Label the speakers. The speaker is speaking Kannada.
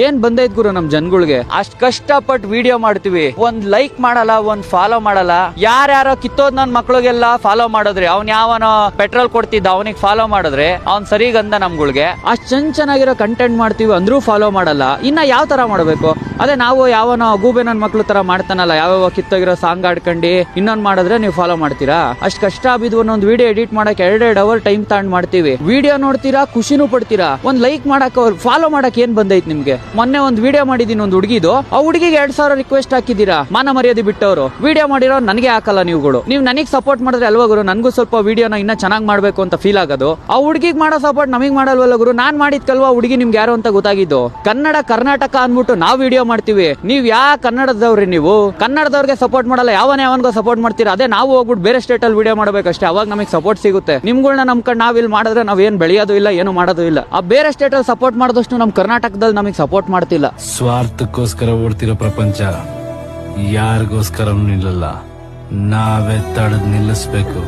Speaker 1: ಏನ್ ಬಂದೈತ್ ಗುರು ನಮ್ ಜನಗಳಿಗೆ. ಅಷ್ಟ್ ಕಷ್ಟಪಟ್ಟು ವಿಡಿಯೋ ಮಾಡ್ತೀವಿ, ಒಂದ್ ಲೈಕ್ ಮಾಡಲ್ಲ, ಒಂದ್ ಫಾಲೋ ಮಾಡಲ್ಲ. ಯಾರ್ಯಾರೋ ಕಿತ್ತೋದ್ ನನ್ ಮಕ್ಳಿಗೆಲ್ಲ ಫಾಲೋ ಮಾಡಿದ್ರೆ, ಅವ್ನ್ ಯಾವನೋ ಪೆಟ್ರೋಲ್ ಕೊಡ್ತಿದ್ದ ಅವನಿಗೆ ಫಾಲೋ ಮಾಡಿದ್ರೆ ಅವ್ನ್ ಸರಿಗಂದ ನಮ್ಗಳಿಗೆ. ಅಷ್ಟ್ ಚೆನ್ನಾಗಿರೋ ಕಂಟೆಂಟ್ ಮಾಡ್ತೀವಿ ಅಂದ್ರೂ ಫಾಲೋ ಮಾಡಲ್ಲ. ಇನ್ನ ಯಾವ ತರ ಮಾಡ್ಬೇಕು? ಅದೇ ನಾವು ಯಾವನೋ ಗೂಬೆ ನನ್ ಮಕ್ಳು ತರ ಮಾಡ್ತಾನಲ್ಲ, ಯಾವ ಕಿತ್ತೋಗಿರೋ ಸಾಂಗ್ ಆಡ್ಕೊಂಡಿ ಇನ್ನೊಂದ್ ಮಾಡಿದ್ರೆ ನೀವು ಫಾಲೋ ಮಾಡ್ತೀರಾ? ಅಷ್ಟ್ ಕಷ್ಟ ಬಿದ್ದು ಒಂದೊಂದ್ ವಿಡಿಯೋ ಎಡಿಟ್ ಮಾಡಕ್ 2 ಅವರ್ ಟೈಮ್ ತಗೊಂಡ್ ಮಾಡ್ತೀವಿ. ವಿಡಿಯೋ ನೋಡ್ತೀರಾ, ಖುಷಿನೂ ಪಡ್ತೀರಾ. ಒಂದ್ ಲೈಕ್ ಮಾಡಕ್, ಫಾಲೋ ಮಾಡಕ್ ಏನ್ ಬಂದೈತ್ ನಿಮ್ಗೆ? ಮೊನ್ನೆ ಒಂದ್ ವಿಡಿಯೋ ಮಾಡಿದೀನಿ ಒಂದ್ ಹುಡುಗಿದು, ಆ ಹುಡುಗಿಗೆ 2000 ರಿಕ್ವೆಸ್ಟ್ ಹಾಕಿದೀರಾ. ಮಾನ ಮರ್ಯಾದೆ ಬಿಟ್ಟವ್ರು ವಿಡಿಯೋ ಮಾಡಿರೋ ನನಗೆ ಹಾಕಲ್ಲ. ನೀವುಗಳು ನೀವು ನನಗ್ ಸಪೋರ್ಟ್ ಮಾಡಿದ್ರೆ ಅಲ್ವಾ ಗುರು ನನ್ಗೂ ಸ್ವಲ್ಪ ವಿಡಿಯೋನ ಇನ್ನ ಚೆನ್ನಾಗಿ ಮಾಡ್ಬೇಕು ಅಂತ ಫೀಲ್ ಆಗೋದು. ಆ ಹುಡುಗಿಗೆ ಮಾಡೋ ಸಪೋರ್ಟ್ ನಮಗ್ ಮಾಡಲ್ವಲ್ಲ ಗುರು. ನಾನ್ ಮಾಡಿದ್ಕಲ್ವಾ ಹುಡುಗಿ ನಿಮ್ಗೆ ಯಾರು ಅಂತ ಗೊತ್ತಾಗಿದ್ದು. ಕನ್ನಡ ಕರ್ನಾಟಕ ಅನ್ಬಿಟ್ಟು ನಾವ್ ವಿಡಿಯೋ ಮಾಡ್ತೀವಿ. ನೀವ್ ಕನ್ನಡದವ್ರಿ? ನೀವು ಕನ್ನಡದವ್ರಿಗೆ ಸಪೋರ್ಟ್ ಮಾಡಲ್ಲ, ಯಾವನ್ಗೋ ಸಪೋರ್ಟ್ ಮಾಡ್ತೀರಾ. ಅದೇ ನಾವು ಹೋಗ್ಬಿಟ್ಟು ಬೇರೆ ಸ್ಟೇಟ್ ಅಲ್ಲಿ ವಿಡಿಯೋ ಮಾಡ್ಬೇಕಷ್ಟೇ, ಅವಾಗ ನಮಗೆ ಸಪೋರ್ಟ್ ಸಿಗುತ್ತೆ. ನಿಮ್ಗಳನ್ನ ನಮ್ಕೊಂಡು ನಾವ್ ಇಲ್ಲಿ ಮಾಡಿದ್ರೆ ನಾವ್ ಏನ್ ಬೆಳೆಯೋದು ಇಲ್ಲ, ಏನು ಮಾಡೋದು ಇಲ್ಲ. ಆ ಬೇರೆ ಸ್ಟೇಟ್ ಅಲ್ಲಿ ಸಪೋರ್ಟ್ ಮಾಡಿದಷ್ಟು ನಮ್ ಕರ್ನಾಟಕದಲ್ಲಿ ನಮಗೆ ಸಪೋರ್ಟ್ ಮಾಡ್ತಿಲ್ಲ.
Speaker 2: ಸ್ವಾರ್ಥಕ್ಕೋಸ್ಕರ ಓಡ್ತಿರೋ ಪ್ರಪಂಚ ಯಾರಿಗೋಸ್ಕರ ನಿಲ್ಲಲ್ಲ. ನಾವೇ ತಡೆದ್ ನಿಲ್ಲಿಸ್ಬೇಕು.